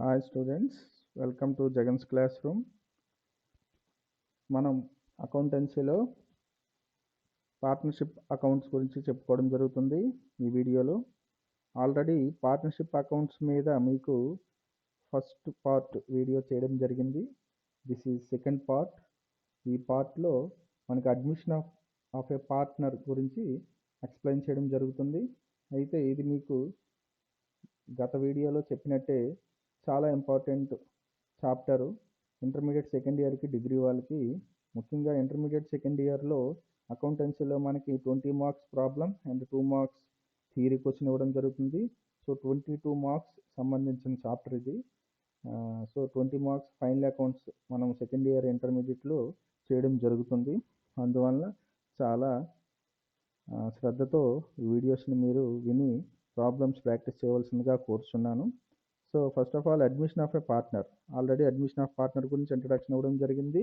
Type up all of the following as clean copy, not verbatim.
Hi students, welcome to Jagan's class room. మనం అకౌంటెన్సీలో partnership accounts గురించి చెప్పుకోవడం జరుగుతుంది ఈ వీడియోలో. ఆల్రెడీ పార్ట్నర్షిప్ అకౌంట్స్ మీద మీకు ఫస్ట్ పార్ట్ వీడియో చేయడం జరిగింది. This is second part. ఈ పార్ట్లో మనకి అడ్మిషన్ ఆఫ్ ఏ పార్ట్నర్ గురించి ఎక్స్ప్లెయిన్ చేయడం జరుగుతుంది. అయితే ఇది మీకు గత వీడియోలో చెప్పినట్టే చాలా ఇంపార్టెంట్ చాప్టరు. ఇంటర్మీడియట్ సెకండ్ ఇయర్కి డిగ్రీ వాళ్ళకి, ముఖ్యంగా ఇంటర్మీడియట్ సెకండ్ ఇయర్లో అకౌంటెన్సీలో మనకి 20 marks problem and 2 marks theory question ఇవ్వడం జరుగుతుంది. సో 22 మార్క్స్ సంబంధించిన చాప్టర్ ఇది. సో 20 మార్క్స్ ఫైనల్ అకౌంట్స్ మనం సెకండ్ ఇయర్ ఇంటర్మీడియట్లో చేయడం జరుగుతుంది. అందువలన చాలా శ్రద్ధతో వీడియోస్ని మీరు విని ప్రాబ్లమ్స్ ప్రాక్టీస్ చేయవలసిందిగా కోరుచున్నాను. So first of all admission of a partner. Already admission of partner గురించి ఇంట్రడక్షన్ ఇవ్వడం జరిగింది.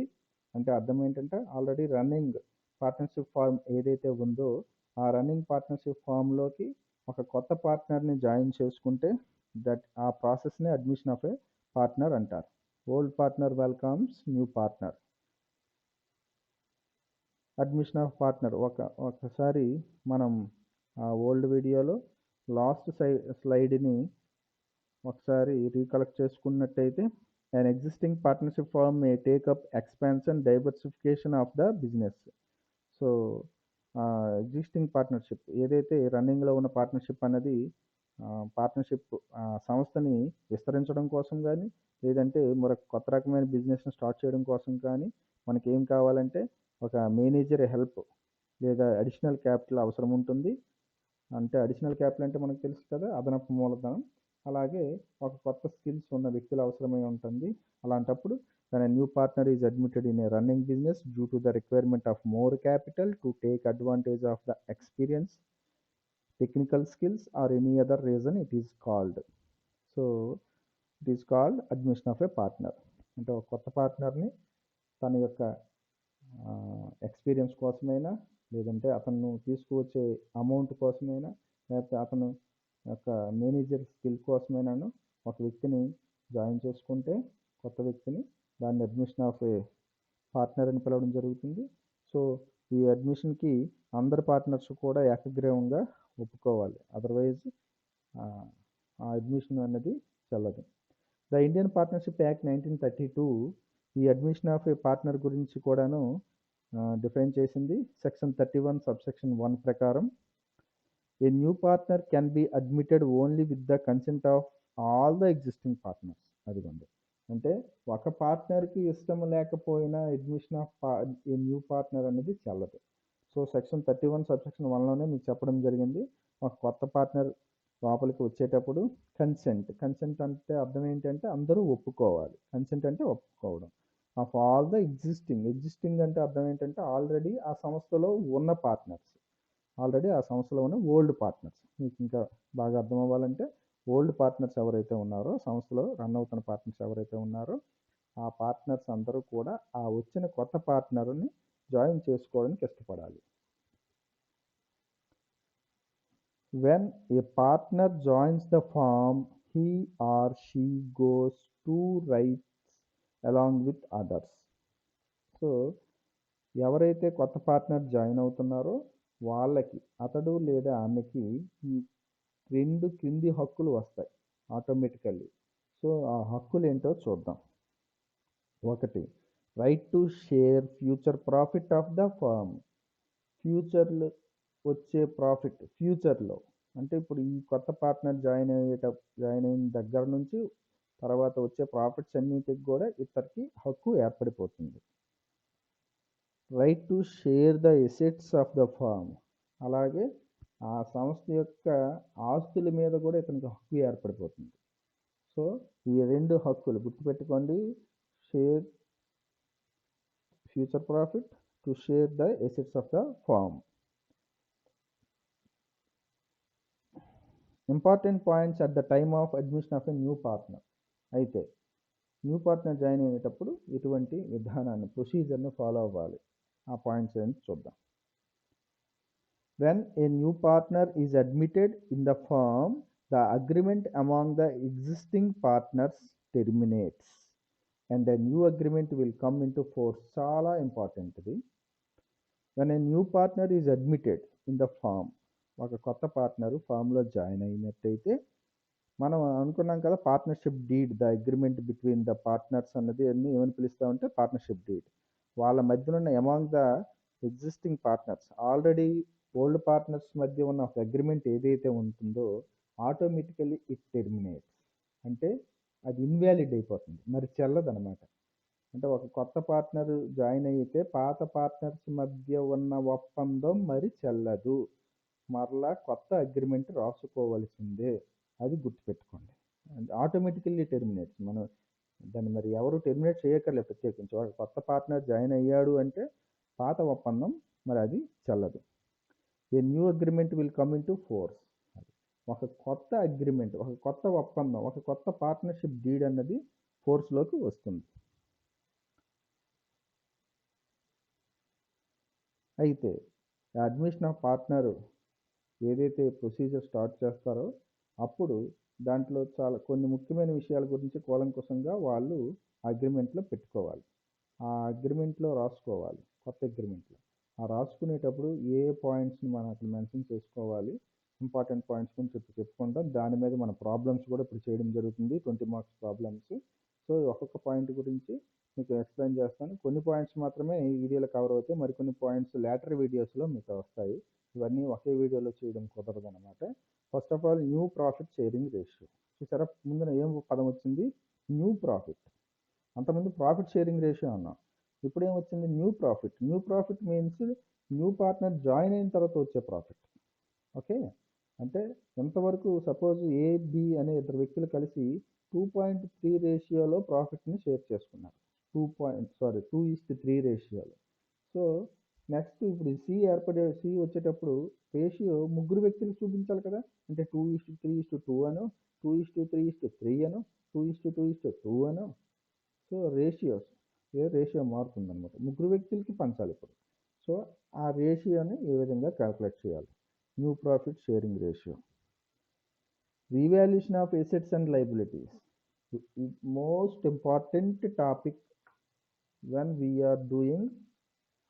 అంటే అర్థం ఏంటంటే ఆల్రెడీ రన్నింగ్ పార్ట్నర్షిప్ ఫార్మ్ ఏదైతే ఉందో ఆ రన్నింగ్ పార్ట్నర్షిప్ ఫామ్లోకి ఒక కొత్త పార్ట్నర్ని జాయిన్ చేసుకుంటే ఆ ప్రాసెస్ని అడ్మిషన్ ఆఫ్ ఏ పార్ట్నర్ అంటారు. Old partner welcomes new partner. Admission of partner ఒకసారి మనం ఆ ఓల్డ్ వీడియోలో లాస్ట్ స్లైడ్ని ఒకసారి రీకలెక్ట్ చేసుకున్నట్టయితే, an existing partnership firm may take up expansion diversification of the business. So existing partnership ఏదైతే రన్నింగ్లో ఉన్న పార్ట్నర్షిప్ అన్నది పార్ట్నర్షిప్ సంస్థని విస్తరించడం కోసం కానీ, లేదంటే మరొక కొత్త రకమైన బిజినెస్ని స్టార్ట్ చేయడం కోసం కానీ మనకి ఏం కావాలంటే ఒక మేనేజర్ హెల్ప్ లేదా అడిషనల్ క్యాపిటల్ అవసరం ఉంటుంది. అంటే అడిషనల్ క్యాపిటల్ అంటే మనకు తెలుసు కదా, అదనపు మూలధనం. అలాగే ఒక కొత్త స్కిల్స్ ఉన్న వ్యక్తులు అవసరమై ఉంటుంది. అలాంటప్పుడు when a new partner is admitted in a running business due to the requirement of more capital to take advantage of the experience, technical skills or any other reason, it is called. So it is called admission of a partner. అంటే ఒక కొత్త పార్ట్నర్ని తన యొక్క experience కోసమైనా, లేదంటే అతను తీసుకువచ్చే amount కోసమైనా, లేకపోతే అతను యొక్క మేనేజర్ స్కిల్ కోసమైనాను ఒక వ్యక్తిని జాయిన్ చేసుకుంటే కొత్త వ్యక్తిని, దాన్ని అడ్మిషన్ ఆఫ్ ఏ పార్ట్నర్ అని పిలవడం జరుగుతుంది. సో ఈ అడ్మిషన్కి అందరు పార్ట్నర్స్ కూడా ఏకగ్రీవంగా ఒప్పుకోవాలి, అదర్వైజ్ ఆ అడ్మిషన్ అనేది చెల్లదు. ద ఇండియన్ పార్ట్నర్షిప్ యాక్ట్ 1932 ఈ అడ్మిషన్ ఆఫ్ ఏ పార్ట్నర్ గురించి కూడాను డిఫైన్ చేసింది. సెక్షన్ 31 సబ్సెక్షన్ 1 ప్రకారం ఏ new partner can be admitted only with the consent of all the existing partners. అదిగోండి, అంటే ఒక పార్ట్నర్కి ఇష్టం లేకపోయినా admission of A new partner అనేది చెల్లదు. సో సెక్షన్ 31 సబ్సెక్షన్ 1లోనే మీకు చెప్పడం జరిగింది. ఒక కొత్త పార్ట్నర్ లోపలికి వచ్చేటప్పుడు కన్సెంట్ అంటే అర్థం ఏంటంటే అందరూ ఒప్పుకోవాలి. కన్సెంట్ అంటే ఒప్పుకోవడం ఆఫ్ ఆల్ ద ఎగ్జిస్టింగ్ అంటే అర్థం ఏంటంటే ఆల్రెడీ ఆ సంస్థలో ఉన్న పార్ట్నర్స్, ఆల్రెడీ ఆ సంస్థలో ఉన్న ఓల్డ్ పార్ట్నర్స్. మీకు ఇంకా బాగా అర్థం అవ్వాలంటే ఓల్డ్ పార్ట్నర్స్ ఎవరైతే ఉన్నారో, సంస్థలో రన్ అవుతున్న పార్ట్నర్స్ ఎవరైతే ఉన్నారో ఆ పార్ట్నర్స్ అందరూ కూడా ఆ వచ్చిన కొత్త పార్ట్నర్ని జాయిన్ చేసుకోవడానికి ఇష్టపడాలి. When a partner joins the firm, he or she goes to rights along with others. So ఎవరైతే కొత్త పార్ట్నర్ జాయిన్ అవుతున్నారో వాళ్ళకి, అతడు లేదా ఆమెకి ఈ 2 క్రింది హక్కులు వస్తాయి ఆటోమేటికల్లీ. సో ఆ హక్కులు ఏంటో చూద్దాం. 1, right to share future profit of the firm. ఫ్యూచర్లో వచ్చే ప్రాఫిట్, ఫ్యూచర్లో అంటే ఇప్పుడు ఈ కొత్త పార్ట్నర్ జాయిన్ అయిన దగ్గర నుంచి తర్వాత వచ్చే ప్రాఫిట్స్ అన్నిటికి కూడా ఇతనికి హక్కు ఏర్పడిపోతుంది. Right to share the assets of the firm. అలాగే ఆ సంస్థ యొక్క ఆస్తుల మీద కూడా ఇతనికి హక్కు ఏర్పడిపోతుంది. సో ఈ 2 హక్కులు గుర్తుపెట్టుకోండి. Share future profit, to share the assets of the firm. Important points at the time of admission of a new partner. అయితే న్యూ పార్ట్నర్ జాయిన్ అయ్యేటప్పుడు ఎటువంటి విధానాన్ని, ప్రొసీజర్ని ఫాలో అవ్వాలి, ఆ పాయింట్స్ ఏంటి చూద్దాం. When a new partner is admitted in the firm, the agreement among the existing partners terminates and a new agreement will come into force. చాలా important ఇది. when a new partner is admitted in the firm, ఒక కొత్త partner ఫామ్లో join అయినట్టయితే మనం అనుకున్నాం కదా partnership deed, the agreement between the partners అన్నది అన్ని ఏమని పిలుస్తామంటే పార్ట్నర్షిప్ డీడ్. వాళ్ళ మధ్యన ఉన్న among the existing partners, already old partners మధ్య ఉన్న ఒక అగ్రిమెంట్ ఏదైతే ఉంటుందో ఆటోమేటికల్లీ ఇట్ టెర్మినేట్స్, అంటే అది ఇన్వాలిడ్ అయిపోతుంది, మరి చెల్లదనమాట. అంటే ఒక కొత్త పార్ట్నర్ జాయిన్ అయితే పాత పార్ట్నర్స్ మధ్య ఉన్న ఒప్పందం మరి చెల్లదు, మరలా కొత్త అగ్రిమెంట్ రాసుకోవాల్సిందే, అది గుర్తుపెట్టుకోండి. అండ్ ఆటోమేటికల్లీ టెర్మినేట్స్, మనం దాన్ని మరి ఎవరు టెర్మినేట్ చేయక్కర్లేదు ప్రత్యేకించి. ఒక కొత్త పార్ట్నర్ జాయిన్ అయ్యాడు అంటే పాత ఒప్పందం మరి అది చెల్లదు. A new agreement will come in to force, ఒక కొత్త అగ్రిమెంట్, ఒక కొత్త ఒప్పందం, ఒక కొత్త పార్ట్నర్షిప్ డీడ్ అన్నది ఫోర్స్లోకి వస్తుంది. అయితే అడ్మిషన్ ఆఫ్ పార్ట్నర్ ఏదైతే ప్రొసీజర్ స్టార్ట్ చేస్తారో అప్పుడు దాంట్లో చాలా కొన్ని ముఖ్యమైన విషయాల గురించి కూలంకుషంగా వాళ్ళు అగ్రిమెంట్లో పెట్టుకోవాలి, ఆ అగ్రిమెంట్లో రాసుకోవాలి. కొత్త అగ్రిమెంట్లో ఆ రాసుకునేటప్పుడు ఏ పాయింట్స్ని మనం అక్కడ మెన్షన్ చేసుకోవాలి, ఇంపార్టెంట్ పాయింట్స్ గురించి చెప్పుకుంటాం. దాని మీద మన ప్రాబ్లమ్స్ కూడా ఇప్పుడు చేయడం జరుగుతుంది, 20 మార్క్స్ ప్రాబ్లమ్స్. సో ఒక్కొక్క పాయింట్ గురించి మీకు ఎక్స్ప్లెయిన్ చేస్తాను. కొన్ని పాయింట్స్ మాత్రమే ఈ వీడియోలో కవర్ అవుతాయి, మరికొన్ని పాయింట్స్ లేటర్ వీడియోస్లో మీకు వస్తాయి. ఇవన్నీ ఒకే వీడియోలో చేయడం కుదరదు అనమాట. First of all new profit sharing ratio. చూసారా ముందున ఏం పదం వచ్చింది, న్యూ ప్రాఫిట్. అంతకుముందు ప్రాఫిట్ షేరింగ్ రేషియో అన్నాం, ఇప్పుడు ఏమొచ్చింది new profit. New profit means new partner join అయిన తర్వాత వచ్చే ప్రాఫిట్. ఓకే, అంటే ఎంతవరకు సపోజ్ ఏబి అనే ఇద్దరు వ్యక్తులు కలిసి 2.3 రేషియోలో ప్రాఫిట్ని షేర్ చేసుకున్నారు. 2:3 రేషియోలో. సో నెక్స్ట్ ఇప్పుడు సి వచ్చేటప్పుడు రేషియో ముగ్గురు వ్యక్తులు చూపించాలి కదా, అంటే 2:3:2 అనో, 2:3:3 అనో, 2:2:2 అనో. సో రేషియో మారుతుందన్నమాట, ముగ్గురు వ్యక్తులకి పంచాలి ఇప్పుడు. సో ఆ రేషియోని ఏ విధంగా క్యాల్కులేట్ చేయాలి, new profit sharing ratio. Revaluation of assets and liabilities, most important topic when we are doing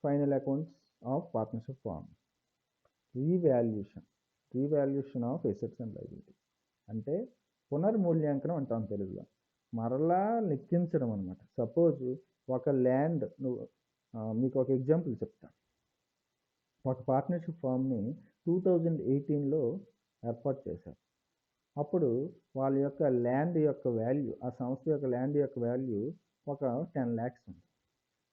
final accounts of partnership firm. Revaluation of assets and liability అంటే పునర్మూల్యాంకనం అంటాం తెలుగులో, మరలా లెక్కించడం అనమాట. సపోజ్ ఒక ల్యాండ్, మీకు ఒక ఎగ్జాంపుల్ చెప్తాను. ఒక పార్ట్నర్షిప్ ఫామ్ని 2018లో ఏర్పాటు చేశారు. అప్పుడు వాళ్ళ యొక్క ల్యాండ్ యొక్క వాల్యూ, ఆ సంస్థ యొక్క ల్యాండ్ యొక్క వాల్యూ ఒక 10 lakhs ఉంది.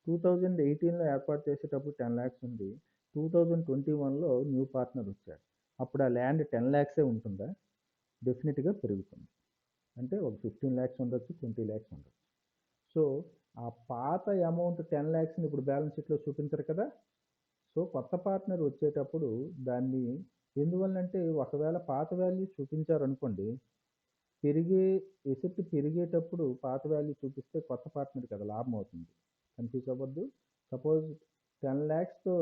2018లో ఏర్పాటు చేసేటప్పుడు 10 lakhs ఉంది. 2021లో న్యూ పార్ట్నర్ వచ్చాడు, అప్పుడు ఆ ల్యాండ్ 10 lakhs ఉంటుందా? డెఫినెట్గా పెరుగుతుంది. అంటే ఒక 15 lakhs ఉండొచ్చు, 20 lakhs ఉండొచ్చు. సో ఆ పాత అమౌంట్ 10 lakhsని ఇప్పుడు బ్యాలెన్స్ షీట్లో చూపించరు కదా. సో కొత్త పార్ట్నర్ వచ్చేటప్పుడు దాన్ని ఎందువల్లంటే ఒకవేళ పాత వాల్యూ చూపించారనుకోండి, ఎసెట్ పెరిగేటప్పుడు పాత వాల్యూ చూపిస్తే కొత్త పార్ట్నర్కి అది లాభం అవుతుంది, కన్ఫ్యూజ్ అవ్వద్దు. సపోజ్ 10 lakhsతో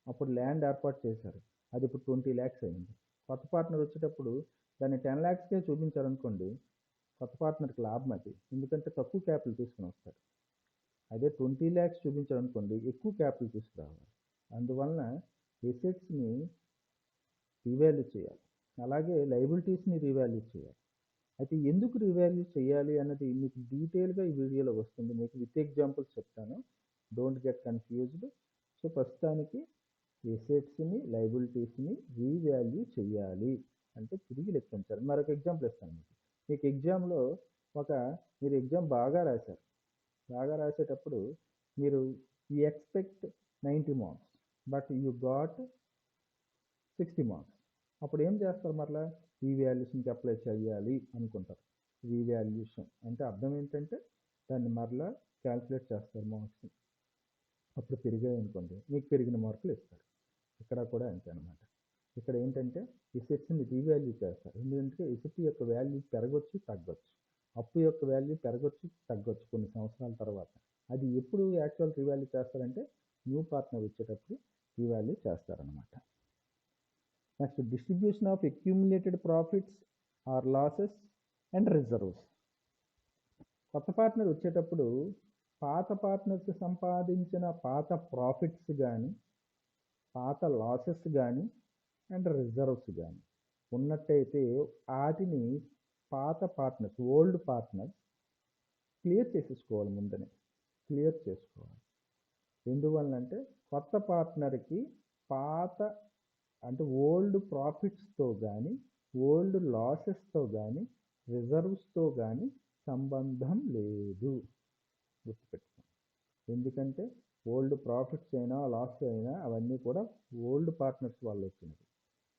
అప్పుడు ల్యాండ్ ఏర్పాటు చేశారు, అది ఇప్పుడు 20 lakhs అయింది. కొత్త పార్ట్నర్ వచ్చేటప్పుడు దాన్ని 10 lakhsకే చూపించారనుకోండి, కొత్త పార్ట్నర్కి లాభం అది, ఎందుకంటే తక్కువ క్యాపిటల్ తీసుకుని వస్తారు. అదే 20 lakhs చూపించారనుకోండి, ఎక్కువ క్యాపిటల్ తీసుకురావాలి. అందువలన ఎసెట్స్ని రీవాల్యూ చేయాలి, అలాగే లయబిలిటీస్ని రీవాల్యూ చేయాలి. అయితే ఎందుకు రీవాల్యూ చేయాలి అన్నది మీకు డీటెయిల్గా ఈ వీడియోలో వస్తుంది, మీకు విత్ ఎగ్జాంపుల్స్ చెప్తాను, డోంట్ గెట్ కన్ఫ్యూజ్డ్. సో ప్రస్తుతానికి ఎసెట్స్ని లయబిలిటీస్ని రీవాల్యూ చేయాలి అంటే తిరిగి లెక్కించాలి. మరొక ఎగ్జాంపుల్ ఇస్తాను మీకు ఎగ్జామ్లో మీరు ఎగ్జామ్ బాగా రాసేటప్పుడు మీరు you expect 90 marks but you got 60 marks. అప్పుడు ఏం చేస్తారు, మరలా రీవాల్యుయేషన్కి అప్లై చేయాలి అనుకుంటారు. రీవాల్యుయేషన్ అంటే అర్థం ఏంటంటే దాన్ని మరలా క్యాల్కులేట్ చేస్తారు మార్క్స్ని, అప్పుడు పెరిగాయి అనుకోండి మీకు పెరిగిన మార్కులు ఇస్తారు. ఇక్కడ కూడా అంతే అనమాట. ఇక్కడ ఏంటంటే ఎసెట్స్ని రీవాల్యూ చేస్తారు, ఎందుకంటే ఎసెట్ యొక్క వాల్యూ పెరగొచ్చు తగ్గొచ్చు, అప్పు యొక్క వాల్యూ పెరగొచ్చు తగ్గొచ్చు కొన్ని సంవత్సరాల తర్వాత. అది ఎప్పుడు యాక్చువల్ రీవాల్యూ చేస్తారంటే న్యూ పార్ట్నర్ వచ్చేటప్పుడు రీవాల్యూ చేస్తారనమాట. Next distribution of accumulated profits are losses and reserves. కొత్త పార్ట్నర్ వచ్చేటప్పుడు పాత పార్ట్నర్స్ సంపాదించిన పాత ప్రాఫిట్స్ కానీ, పాత లాసెస్ కానీ అండ్ రిజర్వ్స్ కానీ ఉన్నట్టయితే వాటిని పాత పార్ట్నర్స్, ఓల్డ్ పార్ట్నర్స్ క్లియర్ చేసేసుకోవాలి, ముందనే క్లియర్ చేసుకోవాలి. ఎందువల్లంటే కొత్త పార్ట్నర్కి పాత అంటే ఓల్డ్ ప్రాఫిట్స్తో కానీ, ఓల్డ్ లాసెస్తో కానీ, రిజర్వ్స్తో కానీ సంబంధం లేదు, గుర్తుపెట్టుకోండి. ఎందుకంటే ఓల్డ్ ప్రాఫిట్స్ అయినా లాస్ అయినా అవన్నీ కూడా ఓల్డ్ పార్ట్నర్స్ వాళ్ళు వచ్చినవి.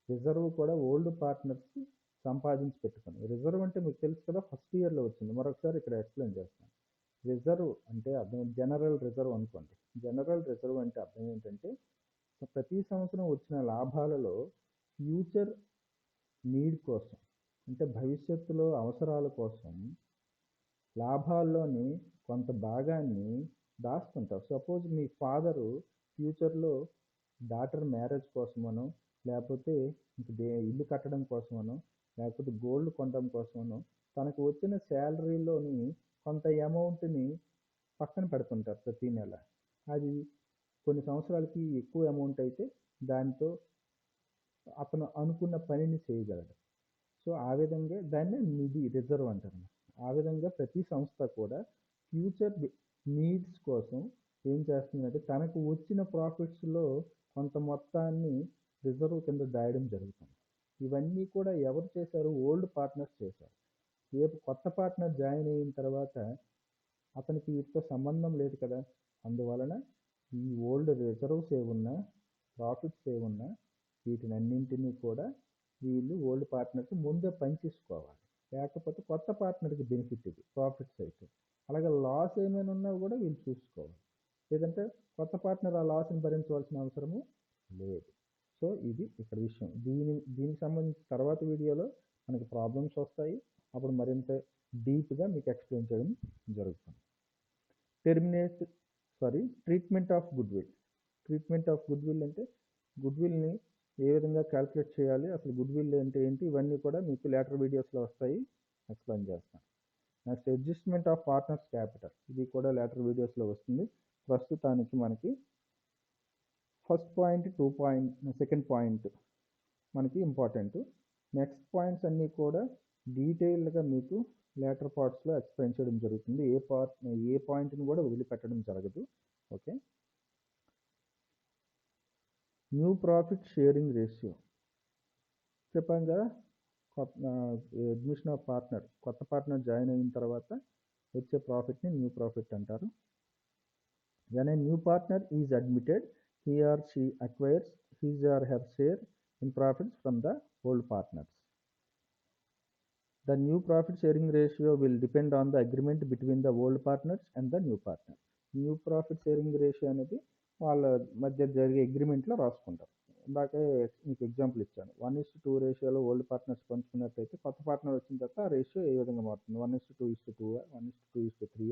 రిజర్వ్ కూడా ఓల్డ్ పార్ట్నర్స్ సంపాదించి పెట్టుకుని. రిజర్వ్ అంటే మీకు తెలుసు కదా, ఫస్ట్ ఇయర్లో వచ్చింది. మరొకసారి ఇక్కడ ఎక్స్ప్లెయిన్ చేస్తాను. రిజర్వ్ అంటే అర్థం జనరల్ రిజర్వ్ అనుకోండి. జనరల్ రిజర్వ్ అంటే అర్థం ఏంటంటే ప్రతి సంవత్సరం వచ్చిన లాభాలలో ఫ్యూచర్ నీడ్ కోసం, అంటే భవిష్యత్తులో అవసరాల కోసం లాభాల్లోని కొంత భాగాన్ని దాచుకుంటారు. సపోజ్ మీ ఫాదరు ఫ్యూచర్లో డాటర్ మ్యారేజ్ కోసమనో, లేకపోతే ఇల్లు కట్టడం కోసమనో, లేకపోతే గోల్డ్ కొనడం కోసమనో తనకు వచ్చిన శాలరీలోని కొంత అమౌంట్ని పక్కన పెడుతుంటారు ప్రతి నెల. అది కొన్ని సంవత్సరాలకి ఎక్కువ అమౌంట్ అయితే దాంతో అతను అనుకున్న పనిని చేయగలడు. సో ఆ విధంగా దాన్ని నిధి, రిజర్వ్ అంటారు. ఆ విధంగా ప్రతి సంస్థ కూడా ఫ్యూచర్ నీడ్స్ కోసం ఏం చేస్తుందంటే తనకు వచ్చిన ప్రాఫిట్స్లో కొంత మొత్తాన్ని రిజర్వ్ కింద దాయడం జరుగుతుంది. ఇవన్నీ కూడా ఎవరు చేశారు? ఓల్డ్ పార్ట్నర్స్ చేశారు. రేపు కొత్త పార్ట్నర్ జాయిన్ అయిన తర్వాత అతనికి వీటితో సంబంధం లేదు కదా. అందువలన ఈ ఓల్డ్ రిజర్వ్స్ ఏమున్నా, ప్రాఫిట్స్ ఏమున్నా వీటినన్నింటినీ కూడా వీళ్ళు ఓల్డ్ పార్ట్నర్స్ ముందే పనిచేసుకోవాలి. లేకపోతే కొత్త పార్ట్నర్కి బెనిఫిట్ ఇది ప్రాఫిట్స్ అయితే. అలాగే లాస్ ఏమైనా ఉన్నా కూడా వీళ్ళు చూసుకోవాలి. లేదంటే కొత్త పార్ట్నర్ ఆ లాస్ని భరించవలసిన అవసరము లేదు. సో ఇది ఇక్కడ విషయం. దీనికి సంబంధించి తర్వాత వీడియోలో మనకి ప్రాబ్లమ్స్ వస్తాయి. అప్పుడు మరింత డీప్గా మీకు ఎక్స్ప్లెయిన్ చేయడం జరుగుతుంది. Treatment of goodwill. Treatment of goodwill అంటే గుడ్విల్ని ఏ విధంగా క్యాల్కులేట్ చేయాలి, అసలు గుడ్విల్ అంటే ఏంటి, ఇవన్నీ కూడా మీకు లేటర్ వీడియోస్లో వస్తాయి, ఎక్స్ప్లెయిన్ చేస్తాను. Next adjustment of partners capital, ఇది కూడా లేటర్ వీడియోస్లో వస్తుంది. ప్రస్తుతానికి మనకి ఫస్ట్ పాయింట్, సెకండ్ పాయింట్ మనకి ఇంపార్టెంట్. నెక్స్ట్ పాయింట్స్ అన్నీ కూడా డీటెయిల్డ్గా మీకు లేటర్ పార్ట్స్లో ఎక్స్ప్లెయిన్ చేయడం జరుగుతుంది. ఏ పాయింట్ని కూడా వదిలిపెట్టడం జరగదు. Okay. New profit sharing ratio చెప్పాం కదా. అడ్మిషన్ ఆఫ్ పార్ట్నర్, కొత్త పార్ట్నర్ జాయిన్ అయిన తర్వాత వచ్చే ప్రాఫిట్ని న్యూ ప్రాఫిట్ అంటారు. When a new partner is admitted, he or she acquires his or her share in profits from the old partners. The new profit sharing ratio will depend on the agreement between the old partners and the new partner. New profit sharing ratio అనేది వాళ్ళ మధ్య జరిగే అగ్రిమెంట్లో రాసుకుంటారు. ఇందాకే మీకు example ఇచ్చాను. 1:2 రేషియోలో old partners పంచుకున్నట్టయితే కొత్త పార్ట్నర్ వచ్చిన తర్వాత ఆ రేషియో ఏ విధంగా మారుతుంది? 1:2:2, 1:2:3.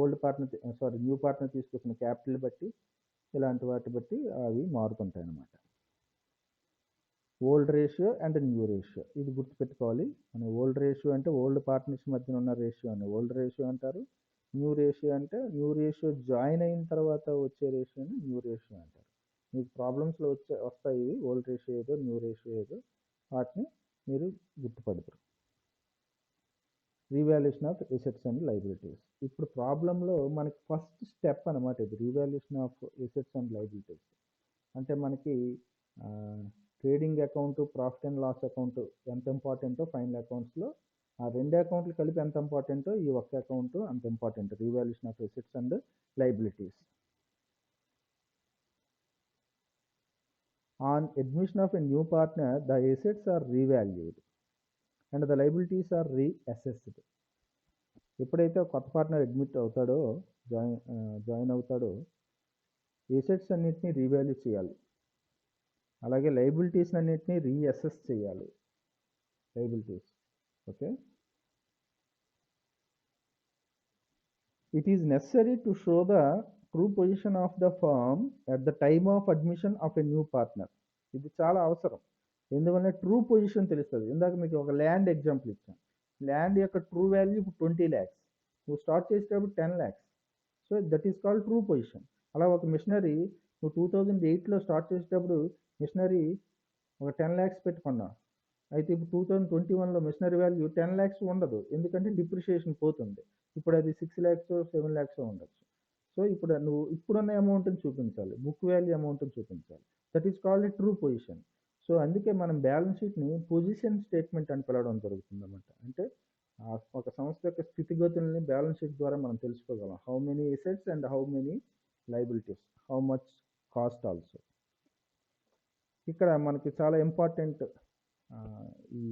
ఓల్డ్ పార్ట్నర్ న్యూ పార్ట్నర్ తీసుకొచ్చిన క్యాపిటల్ బట్టి, ఇలాంటి వాటి బట్టి అవి మారుతుంటాయి అన్నమాట. Old ratio and new ratio, ఇది గుర్తుపెట్టుకోవాలి. మన ఓల్డ్ రేషియో అంటే ఓల్డ్ పార్ట్నర్స్ మధ్యన ఉన్న రేషియో అని ఓల్డ్ రేషియో అంటారు. న్యూ రేషియో అంటే న్యూ రేషియో జాయిన్ అయిన తర్వాత వచ్చే రేషియోని న్యూ రేషియో అంటారు. మీకు ప్రాబ్లమ్స్లో వస్తాయి ఇవి, ఓల్డ్ రేషియో ఏదో న్యూ రేషియో ఏదో, వాటిని మీరు గుర్తుపడతారు. Revaluation of assets and liabilities. ఇప్పుడు ప్రాబ్లంలో మనకి ఫస్ట్ స్టెప్ అనమాట ఇది, revaluation of assets and liabilities. అంటే మనకి trading account, profit and loss account ఎంత ఇంపార్టెంటో ఫైనల్ అకౌంట్స్లో ఆ రెండు అకౌంట్లు కలిపి ఎంత ఇంపార్టెంటో ఈ ఒక్క అకౌంట్ అంత important, revaluation of assets and liabilities. On admission of a new partner, the assets are revalued and the liabilities are reassessed. ఎప్పుడైతే కొత్త పార్ట్నర్ అడ్మిట్ అవుతాడో, జాయిన్ అవుతాడో, ఎసెట్స్ అన్నింటినీ రీవాల్యూ చేయాలి, అలాగే లైబిలిటీస్ అన్నింటినీ రీఅసెస్ చేయాలి. Liabilities, okay. It is necessary to show the true position of the firm at the time of admission of a new partner. ఇది చాలా అవసరం. ఎందువల్ల ట్రూ పొజిషన్ తెలుస్తుంది. ఇందాక మీకు ఒక ల్యాండ్ ఎగ్జాంపుల్ ఇచ్చాను. ల్యాండ్ యొక్క ట్రూ వాల్యూ 20 lakhs. నువ్వు స్టార్ట్ చేసేటప్పుడు 10 lakhs. So that is called true position. అలా ఒక మిషనరీ నువ్వు 2008లో స్టార్ట్ చేసేటప్పుడు మిషనరీ ఒక 10 lakhs పెట్టుకున్నావు. అయితే ఇప్పుడు 2021లో మిషనరీ వాల్యూ 10 lakhs ఉండదు. ఎందుకంటే డిప్రిషియేషన్ పోతుంది. ఇప్పుడు అది 6 lakhs 7 lakhs ఉండొచ్చు. సో ఇప్పుడు నువ్వు ఇప్పుడున్న అమౌంట్ని చూపించాలి, బుక్ వాల్యూ అమౌంట్ని చూపించాలి. That is called true position. So అందుకే మనం బ్యాలెన్స్ షీట్ని పొజిషన్ స్టేట్మెంట్ అని పిలవడం జరుగుతుంది అన్నమాట. అంటే ఒక సంస్థ యొక్క స్థితిగతుల్ని బ్యాలెన్స్ షీట్ ద్వారా మనం తెలుసుకోగలం. How many assets and how many liabilities, how much cost also. ఇక్కడ మనకి చాలా ఇంపార్టెంట్ ఈ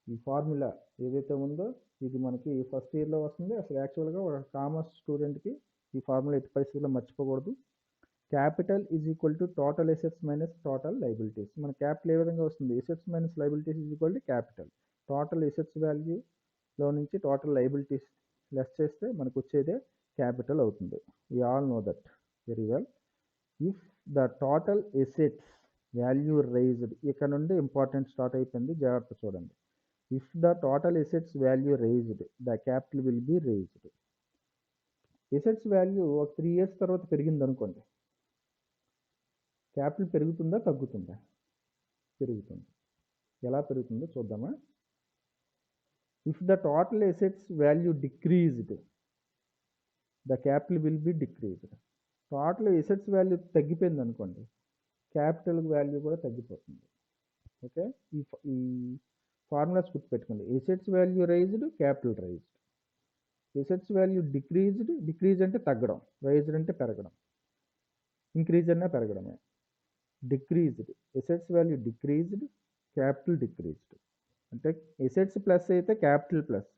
ఈ ఫార్ములా ఏదైతే ఉందో ఇది మనకి ఫస్ట్ ఇయర్లో వస్తుంది. అసలు యాక్చువల్గా ఒక కామర్స్ స్టూడెంట్కి ఈ ఫార్ములా ఎట్టి పరిస్థితుల్లో మర్చిపోకూడదు. Capital is equal to total assets minus total liabilities. మన క్యాపిటల్ ఏ విధంగా వస్తుంది? Assets minus liabilities is equal to capital. Total assets వాల్యూలో నుంచి టోటల్ లైబిలిటీస్ లెస్ చేస్తే మనకు వచ్చేదే క్యాపిటల్ అవుతుంది. We all know that very well. If the total assets value raised, ఇక్కడ నుండి ఇంపార్టెంట్ స్టార్ట్ అయిపోయింది, జాగ్రత్త చూడండి. If the total assets value raised, the capital will be raised. Assets value ఒక 3 years తర్వాత పెరిగింది అనుకోండి, క్యాపిటల్ పెరుగుతుందా తగ్గుతుందా? పెరుగుతుంది. ఎలా పెరుగుతుందో చూద్దామా. If the total assets value decreased, the capital will be decreased. Total assets value తగ్గిపోయింది అనుకోండి, క్యాపిటల్ వాల్యూ కూడా తగ్గిపోతుంది. ఓకే, ఈ ఫార్ములాస్ గుర్తుపెట్టుకోండి. Assets value raised, capital raised. Assets value decreased, decrease అంటే తగ్గడం, రైజ్డ్ అంటే పెరగడం, ఇంక్రీజ్ అన్నా పెరగడమే. Decreased, assets value decreased, capital decreased. అంటే ఎసెట్స్ ప్లస్ అయితే క్యాపిటల్ ప్లస్,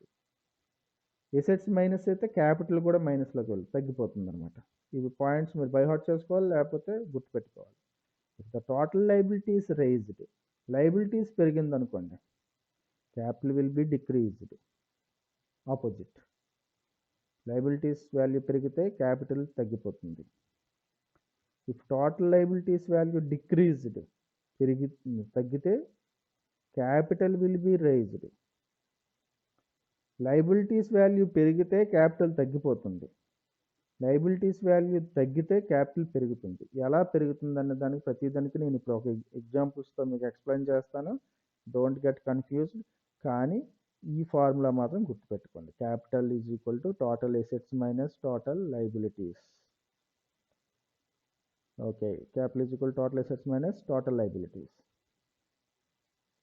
ఎసెట్స్ మైనస్ అయితే క్యాపిటల్ కూడా మైనస్లోకి వెళ్ళి తగ్గిపోతుంది అనమాట. ఇవి పాయింట్స్ మీరు బై హార్ట్ చేసుకోవాలి, లేకపోతే గుర్తుపెట్టుకోవాలి. If the total liabilities raised, liabilities పెరిగింది అనుకోండి, capital will be decreased. Opposite, liabilities value పెరిగితే క్యాపిటల్ తగ్గిపోతుంది. If total liabilities value decreased, తగ్గితే capital will be raised. Liabilities value పెరిగితే క్యాపిటల్ తగ్గిపోతుంది, లైబిలిటీస్ వాల్యూ తగ్గితే క్యాపిటల్ పెరుగుతుంది. ఎలా పెరుగుతుంది అనే దానికి ప్రతిదానికి నేను ఇప్పుడు ఒక ఎగ్జాంపుల్స్తో మీకు ఎక్స్ప్లెయిన్ చేస్తాను. Don't get confused. కానీ ఈ ఫార్ములా మాత్రం గుర్తుపెట్టుకోండి. Capital is equal to total assets minus total liabilities. Okay, capital is equal total assets minus total liabilities.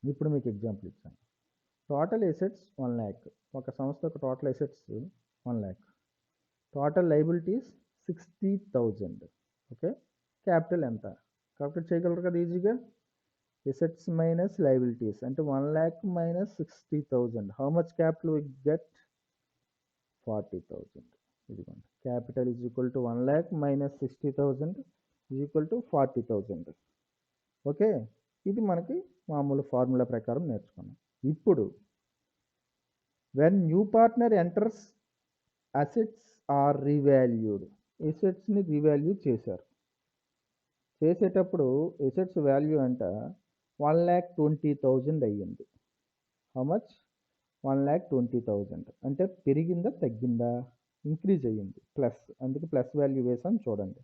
ఇప్పుడు మీకు ఎగ్జాంపుల్ ఇచ్చాను. Total assets 1 lakh. ఒక సంస్థ యొక్క total assets 1 lakh. Total liabilities 60,000. Okay, capital ఎంత? క్యాపిటల్ చేయగలరు కదా ఈజీగా. ఎసెట్స్ మైనస్ లైబిలిటీస్ అంటే 1 lakh minus 60,000. How much capital we get? 40,000. ఇదిగోండి, capital is equal to 1 lakh minus 60,000 is equal to 40,000. Okay, ఇది మనకి మామూలు ఫార్ములా ప్రకారం నేర్చుకున్నాం. ఇప్పుడు when new partner enters, assets are revalued. ఎసెట్స్ని రీవాల్యూ చేశారు. చేసేటప్పుడు ఎసెట్స్ వాల్యూ అంట 1,20,000 అయ్యింది. How much? 1,20,000. అంటే పెరిగిందా తగ్గిందా? ఇంక్రీజ్ అయ్యింది, ప్లస్. అందుకే ప్లస్ వాల్యూ వేసాం చూడండి.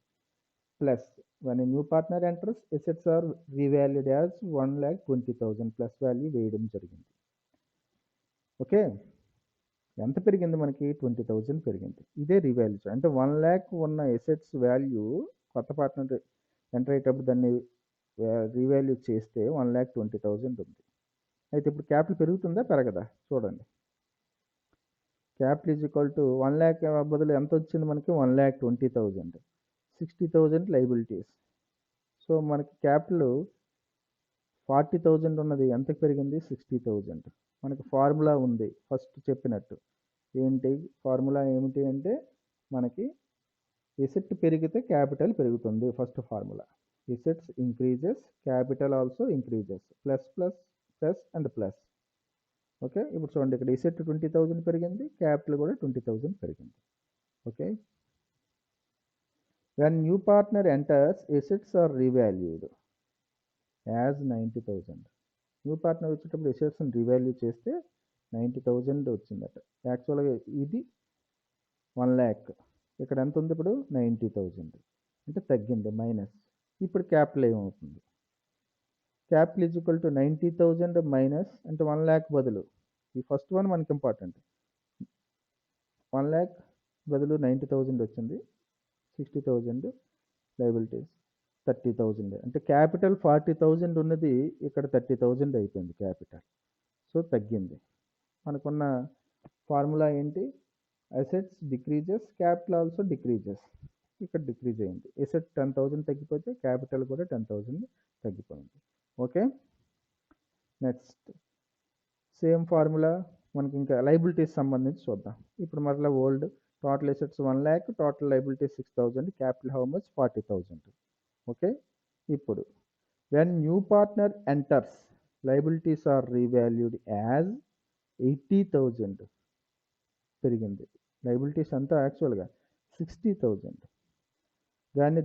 Plus when new partner enters, assets are revalued as 1,20,000. Plus value వేయడం జరిగింది. ఓకే, ఎంత పెరిగింది మనకి? 20,000 పెరిగింది. ఇదే రీవాల్యూ. అంటే 1 lakh ఉన్న ఎసెట్స్ వాల్యూ కొత్త పార్ట్నర్ ఎంటర్ అయ్యేటప్పుడు దాన్ని రీవాల్యూ చేస్తే 1,20,000 ఉంది. అయితే ఇప్పుడు క్యాపిటల్ పెరుగుతుందా పెరగదా? చూడండి. Capital is equal to 1 lakh బదులు ఎంత వచ్చింది మనకి? 1,20,000. 60,000 లైబిలిటీస్. సో మనకి క్యాపిటల్ 40,000 ఉన్నది ఎంతకు పెరిగింది? 60,000. మనకి ఫార్ములా ఉంది ఫస్ట్ చెప్పినట్టు. ఏంటి ఫార్ములా? ఏమిటి అంటే మనకి ఎసెట్ పెరిగితే క్యాపిటల్ పెరుగుతుంది. First formula. Assets increases, capital also increases. Plus plus plus and plus. Okay, ఇప్పుడు చూడండి, ఇక్కడ ఎసెట్ 20,000 పెరిగింది, క్యాపిటల్ కూడా 20,000 పెరిగింది. Okay, when new partner enters, assets are revalued as 90,000. New partner వచ్చేటప్పుడు ఎసెట్స్ని రీవాల్యూ చేస్తే 90,000 వచ్చిందట. యాక్చువల్గా ఇది 1 lakh. ఇక్కడ ఎంత ఉంది ఇప్పుడు 90,000 అంటే తగ్గింది మైనస్. ఇప్పుడు క్యాపిటల్ ఏమవుతుంది? Capital is equal to 90,000 minus అంటే 1 lakh బదులు ఈ ఫస్ట్ వన్ మనకి ఇంపార్టెంట్. 1 lakh బదులు 90,000 వచ్చింది. 60,000 లయబిలిటీస్ 30,000 అంటే క్యాపిటల్ 40,000 ఉన్నది ఇక్కడ 30,000 అయిపోయింది క్యాపిటల్. సో తగ్గింది. మనకున్న ఫార్ములా ఏంటి? Assets decreases, capital also decreases. ఇక్కడ డిక్రీజ్ అయింది. అసెట్ 10,000 తగ్గిపోతే క్యాపిటల్ కూడా 10,000 తగ్గిపోయింది. ఓకే, నెక్స్ట్ సేమ్ ఫార్ములా మనకి ఇంకా లయబిలిటీస్ సంబంధించి చూద్దాం. ఇప్పుడు మరలా old total assets 1 lakh, total liabilities 6,000, capital how much 40,000. Okay, ఇప్పుడు when new partner enters liabilities are revalued as 80,000 పెరిగింది. లయబిలిటీస్ అంతా యాక్చువల్గా 60,000.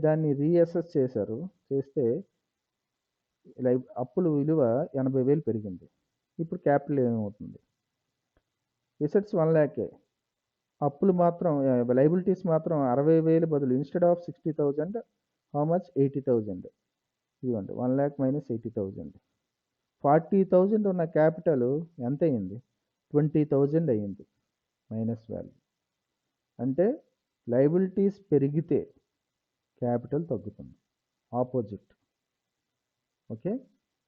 దాన్ని రీఅసెస్ చేశారు. చేస్తే అప్పుల విలువ 80,000 పెరిగింది. ఇప్పుడు క్యాపిటల్ ఏమవుతుంది? అసెట్స్ 1 lakh, అప్పులు మాత్రం లయబిలిటీస్ మాత్రం 60,000 బదులు ఇన్స్టెడ్ ఆఫ్ 60,000 హౌ మచ్ 80,000. ఇదిగోండి 1 lakh మైనస్ 80,000. 40,000 ఉన్న క్యాపిటల్ ఎంత అయింది? 20,000 అయింది మైనస్ వాల్యూ. అంటే లయబిలిటీస్ పెరిగితే క్యాపిటల్ తగ్గుతుంది, ఆపోజిట్. ఓకే,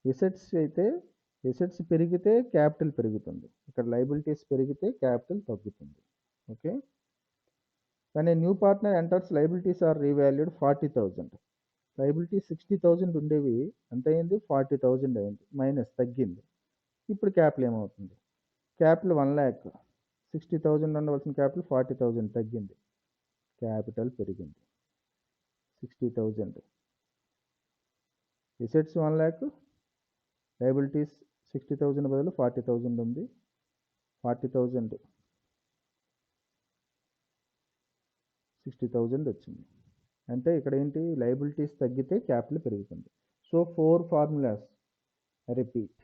అసెట్స్ పెరిగితే క్యాపిటల్ పెరుగుతుంది. ఇక్కడ లయబిలిటీస్ పెరిగితే క్యాపిటల్ తగ్గుతుంది. ఓకే, కానీ new partner enters liabilities are revalued 40,000. లయబిలిటీస్ 60,000 ఉండేవి ఎంత అయింది? 40,000 అయింది, మైనస్ తగ్గింది. ఇప్పుడు క్యాపిటల్ ఏమవుతుంది? క్యాపిటల్ 1 lakh, 60,000 ఉండవలసిన క్యాపిటల్ 40,000 తగ్గింది, క్యాపిటల్ పెరిగింది 60,000. అసెట్స్ 1 lakh, లయబిలిటీస్ 60,000 బదులు 40,000 ఉంది. 40,000 60,000 వచ్చింది. అంటే ఇక్కడ ఏంటి? లయబిలిటీస్ తగ్గితే క్యాపిటల్ పెరుగుతుంది. So 4 formulas repeat.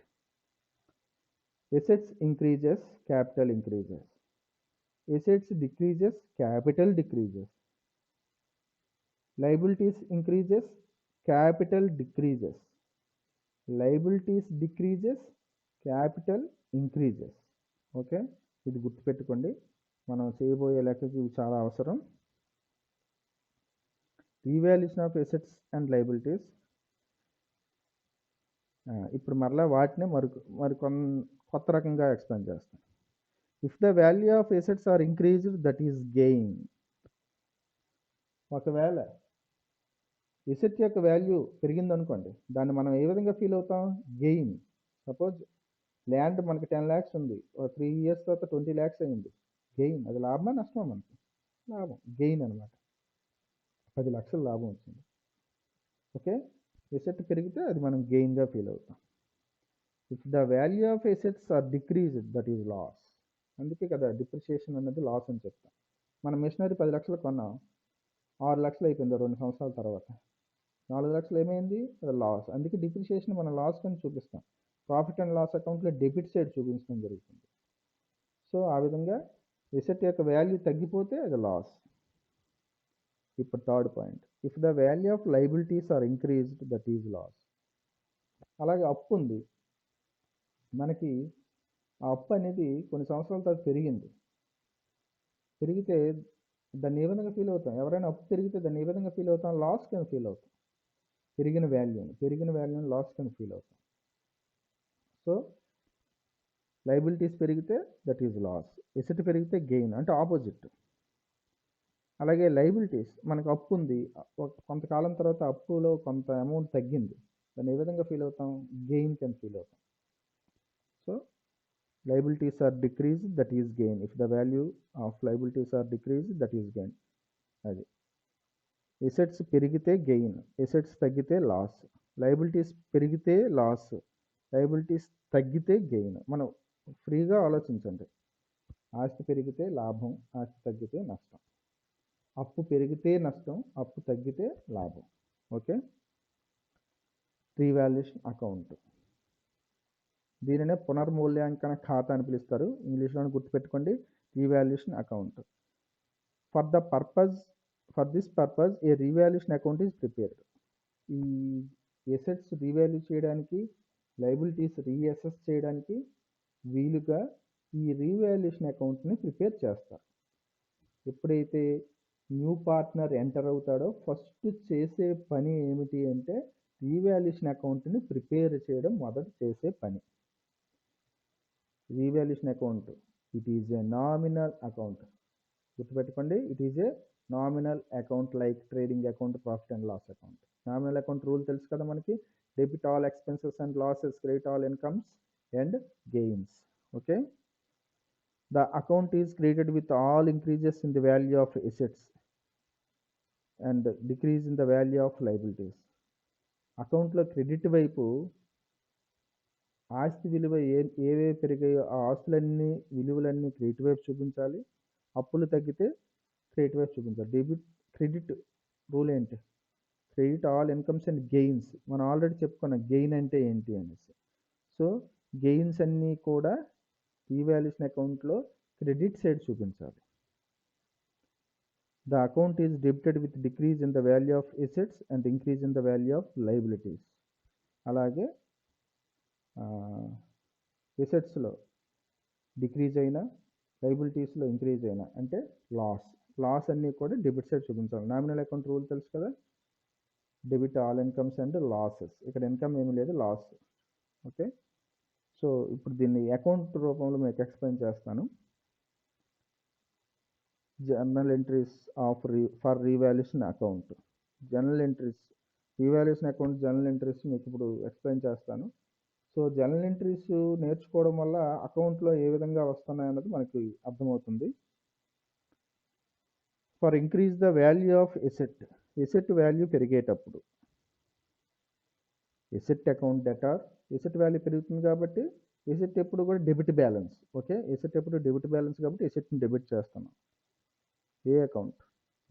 Assets increases, capital increases. Assets decreases, capital decreases. Liabilities increases, capital decreases. Liabilities decreases, capital increases. Okay, ఇది గుర్తుపెట్టుకోండి. మనం చేయబోయే లెక్కకి ఇవి చాలా అవసరం. Revaluation of assets and liabilities. ఇప్పుడు మరలా వాటిని కొత్త రకంగా ఎక్స్ప్లెయిన్ చేస్తాం. If the value of assets are increased that is gain. ఒకవేళ అసెట్ యొక్క వాల్యూ పెరిగిందనుకోండి, దాన్ని మనం ఏ విధంగా ఫీల్ అవుతాం? గెయిన్. సపోజ్ ల్యాండ్ మనకి 10 lakhs ఉంది, 3 years తర్వాత 20 lakhs అయింది, గెయిన్. అది లాభమా నష్టమా? మనకి లాభం, గెయిన్ అనమాట. 10 లక్షల లాభం వచ్చింది. ఓకే, అసెట్ పెరిగితే అది మనం గెయిన్గా ఫీల్ అవుతాం. If the value of assets are decreased that is loss. అందుకే కదా డిప్రిషియేషన్ అనేది లాస్ అని చెప్తాం. మనం మెషినరీ 10 లక్షలు కొన్నాం, 6 లక్షలు అయిపోయింది 2 సంవత్సరాల తర్వాత. 4 లక్షలు ఏమైంది? అది లాస్. అందుకే డిప్రిషియేషన్ మనం లాస్ కింద చూపిస్తాం. ప్రాఫిట్ అండ్ లాస్ అకౌంట్లో డెబిట్ సైడ్ చూపించడం జరుగుతుంది. సో ఆ విధంగా అసెట్ యొక్క వాల్యూ తగ్గిపోతే అది లాస్. ఇప్పుడు third point, if the value of liabilities are increased that is loss. అలాగే అప్పు ఉంది మనకి, ఆ అప్పు అనేది కొన్ని సంవత్సరాల తర్వాత పెరిగితే దాన్ని ఏ విధంగా ఫీల్ అవుతాం? ఎవరైనా అప్పు పెరిగితే దాన్ని ఏ విధంగా ఫీల్ అవుతాం? లాస్ కింద ఫీల్ అవుతాం. పెరిగిన వాల్యూని లాస్ కింద ఫీల్ అవుతాం. సో లయబిలిటీస్ పెరిగితే దట్ ఈజ్ లాస్, ఎసెట్ పెరిగితే గెయిన్, అంటే ఆపోజిట్. అలాగే లయబిలిటీస్, మనకు అప్పు ఉంది, కొంతకాలం తర్వాత అప్పులో కొంత అమౌంట్ తగ్గింది, దాన్ని ఏ విధంగా ఫీల్ అవుతాం? గెయిన్ కింద ఫీల్ అవుతాం. So liabilities or decrease that is gain. If the value of liabilities or decrease that is gain. అది ఎసెట్స్ పెరిగితే గెయిన్, ఎసెట్స్ తగ్గితే లాస్. లయబిలిటీస్ పెరిగితే లాస్, లయబిలిటీస్ తగ్గితే గెయిన్. మనం ఫ్రీగా ఆలోచించండి. ఆస్తి పెరిగితే లాభం, ఆస్తి తగ్గితే నష్టం. అప్పు పెరిగితే నష్టం, అప్పు తగ్గితే లాభం. Okay, revaluation account. దీనినే పునర్మూల్యాంకన ఖాతా అని పిలుస్తారు. ఇంగ్లీష్లోనే గుర్తుపెట్టుకోండి, revaluation account. For the purpose for this purpose A revaluation account is prepared. ఈ ఎసెట్స్ రీవాల్యూ చేయడానికి, లయబిలిటీస్ రీఅసెస్ చేయడానికి వీలుగా ఈ రీవాల్యుయేషన్ అకౌంట్ని ప్రిపేర్ చేస్తారు. ఎప్పుడైతే న్యూ పార్ట్నర్ ఎంటర్ అవుతాడో ఫస్ట్ చేసే పని ఏమిటి అంటే రీవాల్యుయేషన్ అకౌంట్ని ప్రిపేర్ చేయడం మొదట చేసే పని. Revaluation account it is a nominal account. గుర్తుపెట్టుకోండి, it is a nominal account like trading account, profit and loss account. Nominal account rule తెలుసు కదా మనకి, debit all expenses and losses, credit all incomes and gains. Okay, the account is created with all increases in the value of assets and decrease in the value of liabilities. అకౌంట్లో credit వైపు ఆస్తి విలువ ఏవే పెరిగాయో ఆ ఆస్తులన్నీ విలువలన్నీ credit వైపు చూపించాలి, అప్పులు తగ్గితే క్రెడిట్ వైపు చూపించాలి. క్రెడిట్ రూల్ ఏంటి? Credit all incomes and gains. మనం ఆల్రెడీ చెప్పుకున్నాం గెయిన్ అంటే ఏంటి అనేసి. సో గెయిన్స్ అన్నీ కూడా రీవాల్యుయేషన్ అకౌంట్లో క్రెడిట్ సైడ్ చూపించాలి. The account is debited with decrease in the value of assets and increase in the value of liabilities. అలాగే ఎసెట్స్లో డిక్రీజ్ అయినా, లైబిలిటీస్లో ఇంక్రీజ్ అయినా అంటే లాస్ అన్నీ కూడా డెబిట్ సైడ్ చూపించాలి. నామినల్ అకౌంట్ రూల్ తెలుసు కదా, debit all incomes and losses. ఇక్కడ ఇన్కమ్ ఏమి లేదు, లాస్. ఓకే, సో ఇప్పుడు దీన్ని అకౌంట్ రూపంలో మీకు ఎక్స్ప్లెయిన్ చేస్తాను. Journal entries for revaluation account. Journal entries, revaluation account journal entries మీకు ఇప్పుడు ఎక్స్ప్లెయిన్ చేస్తాను. సో జర్నల్ ఎంట్రీస్ నేర్చుకోవడం వల్ల అకౌంట్లో ఏ విధంగా వస్తున్నాయన్నది మనకి అర్థమవుతుంది. For increase the value of asset value పెరిగేటప్పుడు asset account debtor, asset value పెరుగుతుంది కాబట్టి ఎసెట్ ఎప్పుడు కూడా డెబిట్ బ్యాలెన్స్. ఓకే, ఎసెట్ ఎప్పుడు డెబిట్ బ్యాలెన్స్ కాబట్టి ఎసెట్ని డెబిట్ చేస్తున్నాం. ఏ account?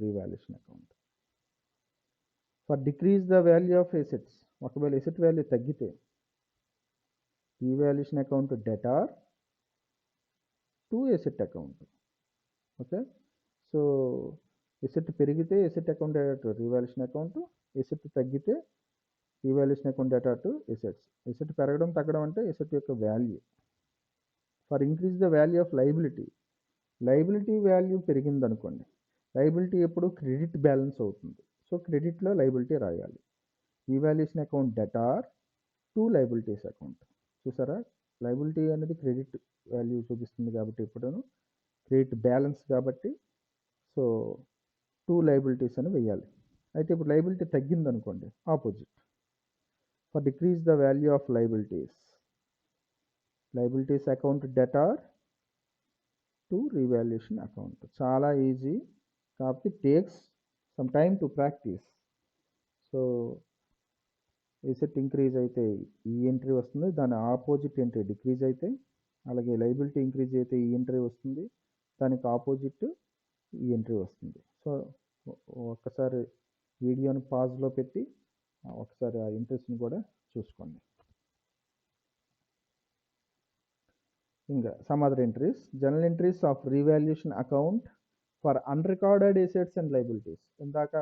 Revaluation account. For decrease the value of assets, ఒకవేళ ఎసెట్ వాల్యూ తగ్గితే revaluation account debtor to asset account. Okay, so asset పెరిగితే asset account debtor to revaluation account, asset తగ్గితే revaluation account debtor to assets. Asset పెరగడం తగ్గడం అంటే asset యొక్క value. For increase the value of liability value పెరిగింది అనుకోండి, liability ఎప్పుడు credit balance అవుతుంది. సో క్రెడిట్లో లైబిలిటీ రాయాలి. Revaluation account debtor to liabilities account. చూసారా, లైబిలిటీ అనేది క్రెడిట్ వాల్యూ చూపిస్తుంది కాబట్టి ఎప్పుడూ క్రెడిట్ బ్యాలెన్స్ కాబట్టి సో టూ లైబిలిటీస్ అని వేయాలి. అయితే ఇప్పుడు లైబిలిటీ తగ్గింది అనుకోండి, opposite. For decrease the value of liabilities account debtor to revaluation account. చాలా ఈజీ, కాకపోతే takes some time to practice. So asset increase అయితే ఈ ఎంట్రీ వస్తుంది, దాని ఆపోజిట్ ఎంట్రీ డిక్రీజ్ అయితే, అలాగే లైబిలిటీ ఇంక్రీజ్ అయితే ఈ ఎంట్రీ వస్తుంది, దానికి ఆపోజిట్ ఈ ఎంట్రీ వస్తుంది. సో ఒక్కసారి వీడియోని పాజ్లో పెట్టి ఒకసారి ఆ ఎంట్రీస్ని కూడా చూసుకోండి. ఇంకా some other entries, journal entries of revaluation account for unrecorded assets and liabilities. ఇందాక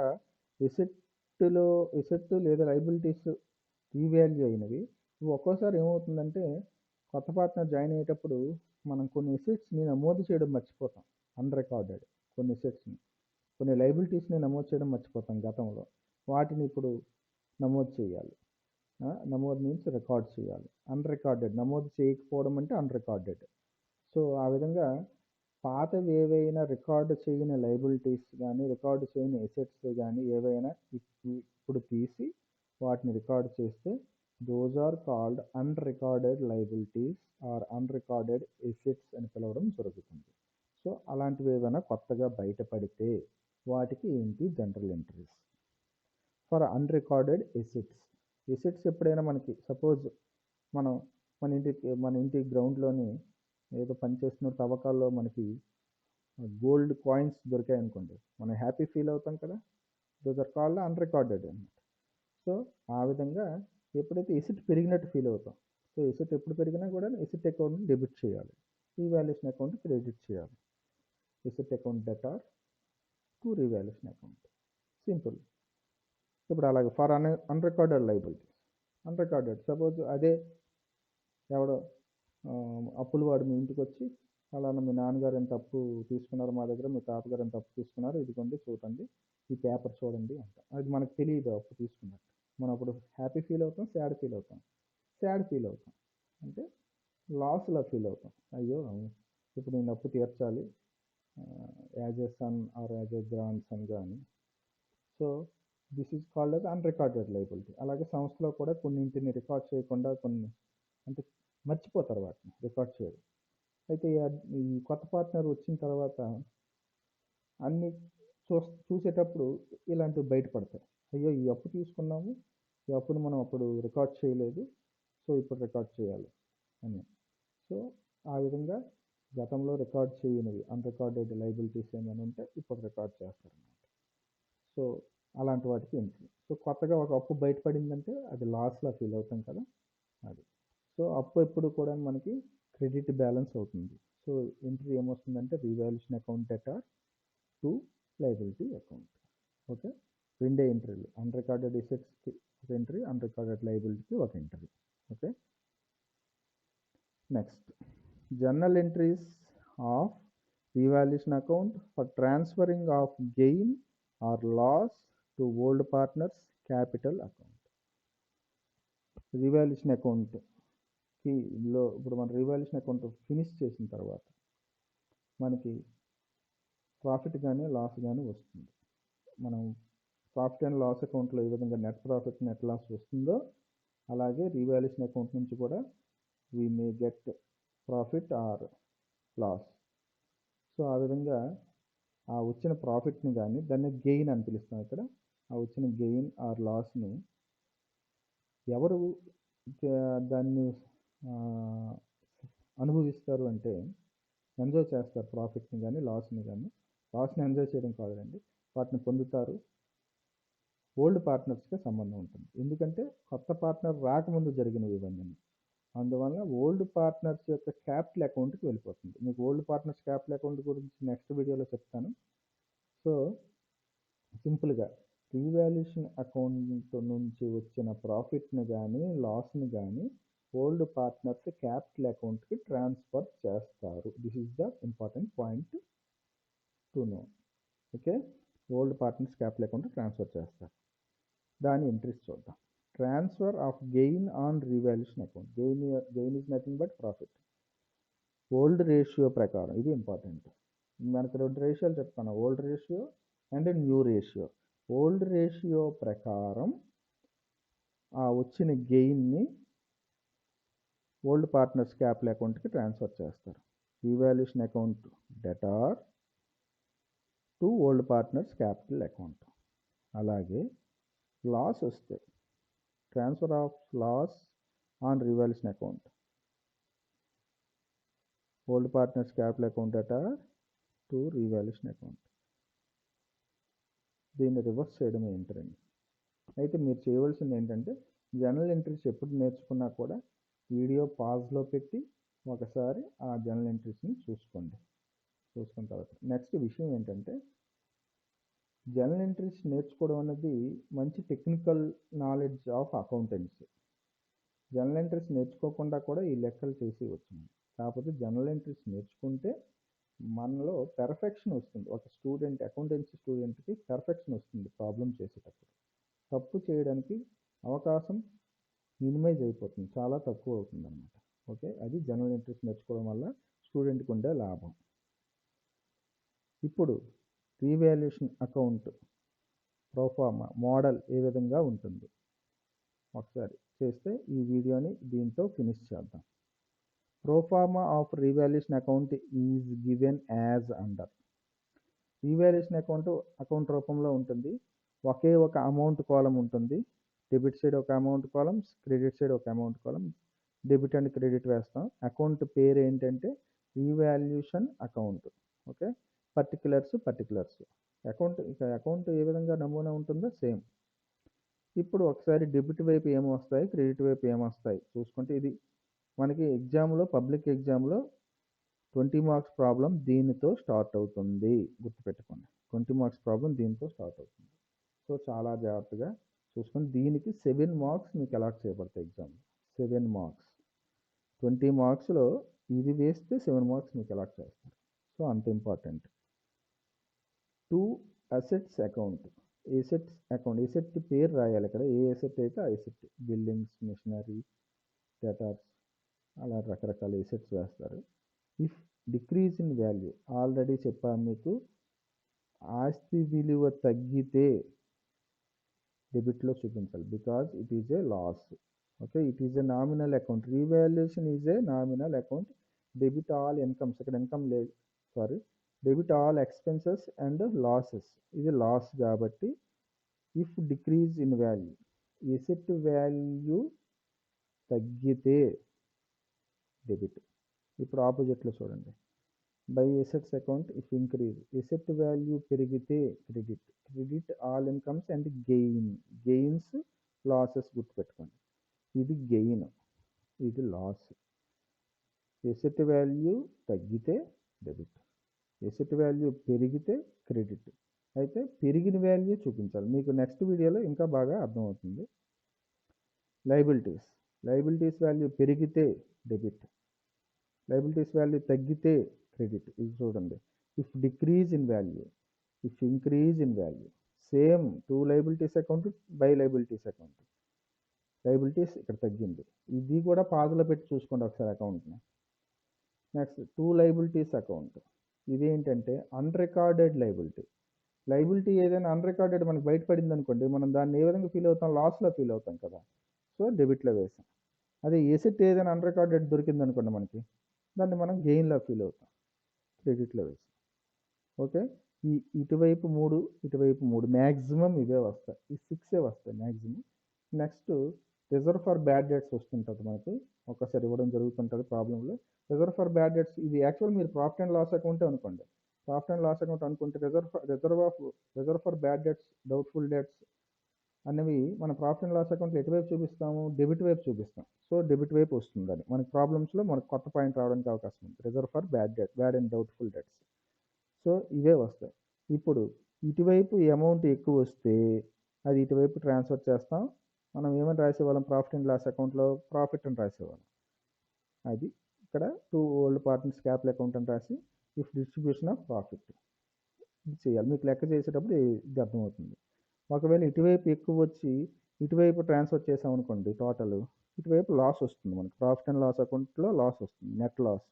ఎసెట్ లేదా లైబిలిటీస్ రీవాల్యూ అయినవి. ఒక్కోసారి ఏమవుతుందంటే కొత్త పార్ట్నర్ జాయిన్ అయ్యేటప్పుడు మనం కొన్ని ఎసెట్స్ని నమోదు చేయడం మర్చిపోతాం, అన్రికార్డెడ్ కొన్ని ఎసెట్స్ని, కొన్ని లైబిలిటీస్ని నమోదు చేయడం మర్చిపోతాం గతంలో. వాటిని ఇప్పుడు నమోదు చేయాలి. నమోదు మీన్స్ రికార్డ్ చేయాలి. అన్రికార్డెడ్ నమోదు చేయకపోవడం అంటే అన్రికార్డెడ్. సో ఆ విధంగా పాతవి ఏవైనా రికార్డు చేయని లైబిలిటీస్ కానీ, రికార్డు చేయని ఎసెట్స్ కానీ ఏవైనా ఇప్పుడు తీసి వాటిని రికార్డు చేస్తే those are called unrecorded liabilities or unrecorded assets అని పిలవడం జరుగుతుంది. సో అలాంటివి ఏమైనా కొత్తగా బయటపడితే వాటికి ఏంటి general entries. For unrecorded assets ఎప్పుడైనా మనకి సపోజ్ మన ఇంటి గ్రౌండ్లోని ఏదో పనిచేస్తున్న తవ్వకాల్లో మనకి గోల్డ్ కాయిన్స్ దొరికాయి అనుకోండి, మనం హ్యాపీ ఫీల్ అవుతాం కదా, దోస్ ఆర్ కాల్డ్ అన్రికార్డెడ్ అన్నమాట. సో ఆ విధంగా ఎప్పుడైతే ఎసెట్ పెరిగినట్టు ఫీల్ అవుతాం, సో ఎసెట్ ఎప్పుడు పెరిగినా కూడా ఎసెట్ అకౌంట్ని డెబిట్ చేయాలి, రీవాల్యుయేషన్ అకౌంట్ క్రెడిట్ చేయాలి. Asset account debtor to revaluation account. Simple. ఇప్పుడు అలాగే for unrecorded liabilities. Unrecorded suppose అదే ఎవడో అప్పులు వాడు మీ ఇంటికి వచ్చి అలానే మీ నాన్నగారు ఎంత అప్పు తీసుకున్నారు మా దగ్గర, మీ తాతగారు ఎంత అప్పు తీసుకున్నారు, ఇదిగోండి చూడండి, ఈ పేపర్ చూడండి అంట. అది మనకు తెలియదు అప్పు తీసుకున్నట్టు. మనం అప్పుడు హ్యాపీ ఫీల్ అవుతాం, సాడ్ ఫీల్ అవుతాం. సాడ్ ఫీల్ అవుతాం అంటే లాస్లా ఫీల్ అవుతాం. అయ్యో ఇప్పుడు నేను అప్పు తీర్చాలి as a son or as a grandson కానీ. So this is called as unrecorded liability. అలాగే సంస్థలో కూడా కొన్నింటిని రికార్డ్ చేయకుండా కొన్ని అంటే మర్చిపోతారు వాటిని రికార్డ్ చేయడం. అయితే ఈ కొత్త పార్ట్నర్ వచ్చిన తర్వాత అన్ని చూసేటప్పుడు ఇలాంటివి బయటపడతాయి. అయ్యో ఈ అప్పు తీసుకున్నాము, ఈ అప్పుని మనం అప్పుడు రికార్డ్ చేయలేదు, సో ఇప్పుడు రికార్డ్ చేయాలి అని. సో ఆ విధంగా గతంలో రికార్డ్ చేయనివి అన్రికార్డెడ్ లైబిలిటీస్ ఏమైనా ఉంటే ఇప్పుడు రికార్డ్ చేస్తారన్నమాట. సో అలాంటి వాటికి ఎంట్రీ. సో కొత్తగా ఒక అప్పు బయటపడిందంటే అది లాస్లా ఫీల్ అవుతాం కదా, అది. సో అప్పు ఎప్పుడు కూడా మనకి క్రెడిట్ బ్యాలెన్స్ అవుతుంది. సో ఎంట్రీ ఏమొస్తుందంటే revaluation account debtor to liability account. Okay, రెండే ఎంట్రీలు, అన్రికార్డెడ్ అసెట్స్కి ఒక ఎంట్రీ, అన్రికార్డెడ్ లైబిలిటీకి ఒక entry. Okay, next journal entries of revaluation account for transferring of gain or loss to old partners capital account. Revaluation account ఇప్పుడు మన revaluation account finish చేసిన తర్వాత మనకి ప్రాఫిట్ కానీ లాస్ కానీ వస్తుంది. మనం ప్రాఫిట్ అండ్ లాస్ అకౌంట్లో ఏ విధంగా నెట్ ప్రాఫిట్ నెట్ లాస్ వస్తుందో అలాగే రీవాల్యుయేషన్ అకౌంట్ నుంచి కూడా we may get profit or loss. So ఆ విధంగా ఆ వచ్చిన ప్రాఫిట్ని కానీ దాన్ని గెయిన్ అని పిలుస్తాం ఇక్కడ. ఆ వచ్చిన గెయిన్ ఆర్ లాస్ని ఎవరు దాన్ని అనుభవిస్తారు అంటే ఎంజాయ్ చేస్తారు. ప్రాఫిట్ని కానీ లాస్ని కానీ. లాస్ని ఎంజాయ్ చేయడం కాదండి, వాటిని పొందుతారు ఓల్డ్ పార్ట్నర్స్కే సంబంధం ఉంటుంది. ఎందుకంటే కొత్త పార్ట్నర్ రాకముందు జరిగినవి ఇవన్నీ. అందువల్ల ఓల్డ్ పార్ట్నర్స్ యొక్క క్యాపిటల్ అకౌంట్కి వెళ్ళిపోతుంది. మీకు ఓల్డ్ పార్ట్నర్స్ క్యాపిటల్ అకౌంట్ గురించి నెక్స్ట్ వీడియోలో చెప్తాను. సో సింపుల్గా రీవాల్యుయేషన్ అకౌంట్ నుంచి వచ్చిన ప్రాఫిట్ని కానీ లాస్ని కానీ ఓల్డ్ పార్ట్నర్స్ క్యాపిటల్ అకౌంట్కి ట్రాన్స్ఫర్ చేస్తారు. This is the important point to know. Okay, old partners capital account transfer చేస్తారు. దాని ఎంట్రీస్ చూద్దాం. Transfer of gain on revaluation account. Gain is nothing but profit. Old ratio ప్రకారం, ఇది important. మనకు రెండు రేషియోలు చెప్తాను, old ratio and new ratio. Old ratio ప్రకారం ఆ వచ్చిన గెయిన్ని ఓల్డ్ పార్ట్నర్స్ క్యాపిటల్ అకౌంట్కి ట్రాన్స్ఫర్ చేస్తారు. Revaluation account debtor to old partners capital account. అలాగే లాస్ వస్తే transfer of loss on revaluation account, old partners capital account debtor to revaluation account. దీన్ని reverse చేయడమే entry. అయితే మీరు చేయవలసింది ఏంటంటే జర్నల్ ఎంట్రీస్ ఎప్పుడు నేర్చుకున్నా కూడా వీడియో పాజ్లో పెట్టి ఒకసారి ఆ జర్నల్ ఎంట్రీస్ని చూసుకోండి. చూసుకున్న తర్వాత నెక్స్ట్ విషయం ఏంటంటే జర్నల్ ఎంట్రీస్ నేర్చుకోవడం అనేది మంచి technical knowledge of accountancy. Journal entries నేర్చుకోకుండా కూడా ఈ లెక్కలు చేసి వచ్చింది. కాకపోతే జర్నల్ ఎంట్రీస్ నేర్చుకుంటే మనలో పెర్ఫెక్షన్ వస్తుంది. ఒక స్టూడెంట్, అకౌంటెన్సీ స్టూడెంట్కి పెర్ఫెక్షన్ వస్తుంది ప్రాబ్లం చేసేటప్పుడు. తప్పు చేయడానికి అవకాశం మినిమైజ్ అయిపోతుంది, చాలా తక్కువ అవుతుంది అనమాట. ఓకే, అది జర్నల్ ఎంట్రీస్ నేర్చుకోవడం వల్ల స్టూడెంట్కి ఉండే లాభం. ఇప్పుడు రీవాల్యుయేషన్ అకౌంట్ ప్రోఫార్మా మోడల్ ఏ విధంగా ఉంటుంది ఒకసారి చేస్తే ఈ వీడియోని దీంతో ఫినిష్ చేద్దాం. Proforma of revaluation account is given as under. Revaluation account రూపంలో ఉంటుంది. ఒకే ఒక అమౌంట్ కాలం ఉంటుంది. డెబిట్ సైడ్ ఒక అమౌంట్ కాలం, క్రెడిట్ సైడ్ ఒక అమౌంట్ కాలం. డెబిట్ అండ్ క్రెడిట్ వేస్తాం. అకౌంట్ పేరు ఏంటంటే revaluation account. Okay, particulars account ఏ విధంగా నమూనా ఉంటుందో సేమ్. ఇప్పుడు ఒకసారి డెబిట్ వైపు ఏమొస్తాయి, క్రెడిట్ వైపు ఏమొస్తాయి చూసుకుంటే ఇది మనకి ఎగ్జామ్లో, పబ్లిక్ ఎగ్జామ్లో 20 మార్క్స్ ప్రాబ్లం దీనితో స్టార్ట్ అవుతుంది, గుర్తుపెట్టుకోండి. 20 మార్క్స్ ప్రాబ్లం దీంతో స్టార్ట్ అవుతుంది. సో చాలా జాగ్రత్తగా చూసుకొని దీనికి 7 మార్క్స్ మీకు అలాట్ చేయబడతాయి ఎగ్జామ్. 7 మార్క్స్ 20 మార్క్స్లో ఇది వేస్తే 7 మార్క్స్ మీకు అలాట్ చేస్తారు. సో అంత ఇంపార్టెంట్. 2 assets account. ఎసెట్ పేరు రాయాలి ఇక్కడ. ఏ ఎసెట్ అయితే ఆ ఎసెట్. బిల్డింగ్స్, మిషనరీ, డేటార్స్ అలా రకరకాల ఎసెట్స్ వేస్తారు. If decrease in value, already చెప్పాను మీకు, ఆస్తి విలువ తగ్గితే డెబిట్లో చూపించాలి. Because it is a loss. Okay, it is a nominal account. Revaluation is a nominal account. Debit all incomes, ఇక్కడ ఇన్కమ్ లేదు, sorry, debit all expenses and losses. ఇది లాస్ కాబట్టి if decrease in value, asset value తగ్గితే debit. ఇప్పుడు ఆపోజిట్లో చూడండి. By assets account if increase, asset value పెరిగితే credit. Credit all incomes and gains, losses గుర్తుపెట్టుకోండి. ఇది గెయిన్, ఇది లాస్. ఎసెట్ వాల్యూ తగ్గితే డెబిట్, ఎసెట్ వాల్యూ పెరిగితే క్రెడిట్. అయితే పెరిగిన వాల్యూ చూపించాలి. మీకు నెక్స్ట్ వీడియోలో ఇంకా బాగా అర్థమవుతుంది. లయబిలిటీస్ వాల్యూ పెరిగితే డెబిట్, లయబిలిటీస్ వాల్యూ తగ్గితే క్రెడిట్. ఇది చూడండి. If decrease in value, if increase in value. Same 2 liabilities account, by liabilities account. Liabilities ఇక్కడ తగ్గింది. ఇది కూడా పాజలో పెట్టి చూసుకోండి ఒకసారి అకౌంట్ని. Next 2 liabilities account. ఇదేంటంటే అన్రికార్డెడ్ లయబిలిటీ. లయబిలిటీ ఏదైనా అన్రికార్డెడ్ మనకు బయటపడింది అనుకోండి, మనం దాన్ని ఏ విధంగా ఫీల్ అవుతాం? లాస్లో ఫీల్ అవుతాం కదా. సో డెబిట్లో వేసాం. అదే ఎసెట్ ఏదైనా అన్రికార్డెడ్ దొరికింది అనుకోండి మనకి, దాన్ని మనం గెయిన్లో ఫీల్ అవుతాం, క్రెడిట్లో వేసాం. ఓకే, ఇటువైపు 3, ఇటువైపు 3, మ్యాక్సిమం ఇవే వస్తాయి. ఈ 6 వస్తాయి maximum. Next reserve for bad debts వస్తుంటుంది మనకి, ఒకసారి ఇవ్వడం జరుగుతుంటుంది ప్రాబ్లంలో. రిజర్వ్ ఫర్ బ్యాడ్ డెట్స్, ఇది యాక్చువల్ మీరు ప్రాఫిట్ అండ్ లాస్ అకౌంటే అనుకోండి. ప్రాఫిట్ అండ్ లాస్ అకౌంట్ అనుకుంటే reserve for bad debts, doubtful debts అనేవి మన ప్రాఫిట్ అండ్ లాస్ అకౌంట్లో ఎటువైపు చూపిస్తాము? డెబిట్ వైపు చూపిస్తాం. సో డెబిట్ వైపు వస్తుందని మనకి ప్రాబ్లమ్స్లో మనకు కొత్త పాయింట్ రావడానికి అవకాశం ఉంది. Reserve for bad and doubtful debts. So ఇవే వస్తాయి. ఇప్పుడు ఇటువైపు అమౌంట్ ఎక్కువ వస్తే అది ఇటువైపు ట్రాన్స్ఫర్ చేస్తాం. మనం ఏమని రాసేవాళ్ళం? ప్రాఫిట్ అండ్ లాస్ అకౌంట్లో ప్రాఫిట్ అని రాసేవాళ్ళం. అది ఇక్కడ 2 ఓల్డ్ పార్ట్నర్స్ క్యాపిటల్ అకౌంట్ అని రాసి ఇఫ్ డిస్ట్రిబ్యూషన్ ఆఫ్ ప్రాఫిట్ ఇది చేయాలి. మీకు లెక్క చేసేటప్పుడు ఇది అర్థమవుతుంది. ఒకవేళ ఇటువైపు ఎక్కువ వచ్చి ఇటువైపు ట్రాన్స్ఫర్ చేసాం అనుకోండి, టోటల్ ఇటువైపు లాస్ వస్తుంది మనకి. ప్రాఫిట్ అండ్ లాస్ అకౌంట్లో లాస్ వస్తుంది, net loss.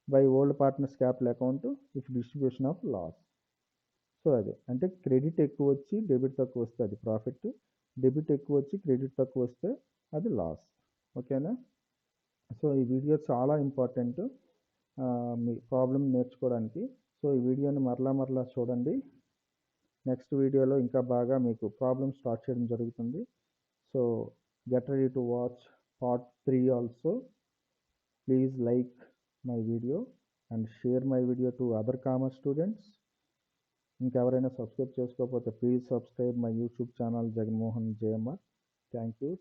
By old partners capital account if distribution of loss. So అదే అంటే క్రెడిట్ ఎక్కువ వచ్చి డెబిట్ తక్కువ వస్తే అది ప్రాఫిట్, డెబిట్ ఎక్కువ వచ్చి క్రెడిట్ తక్కువ వస్తే అది లాస్. ఓకేనా? సో ఈ వీడియో చాలా ఇంపార్టెంట్ మీ ప్రాబ్లం నేర్చుకోవడానికి. సో ఈ వీడియోని మరలా చూడండి. నెక్స్ట్ వీడియోలో ఇంకా బాగా మీకు ప్రాబ్లమ్ స్టార్ట్ చేయడం జరుగుతుంది. So get ready to watch part 3 also. Please like my video and share my video to other commerce students. ఇంకెవరైనా సబ్స్క్రైబ్ చేసుకోకపోతే please subscribe my YouTube channel Jaganmohan JMR. Thank you.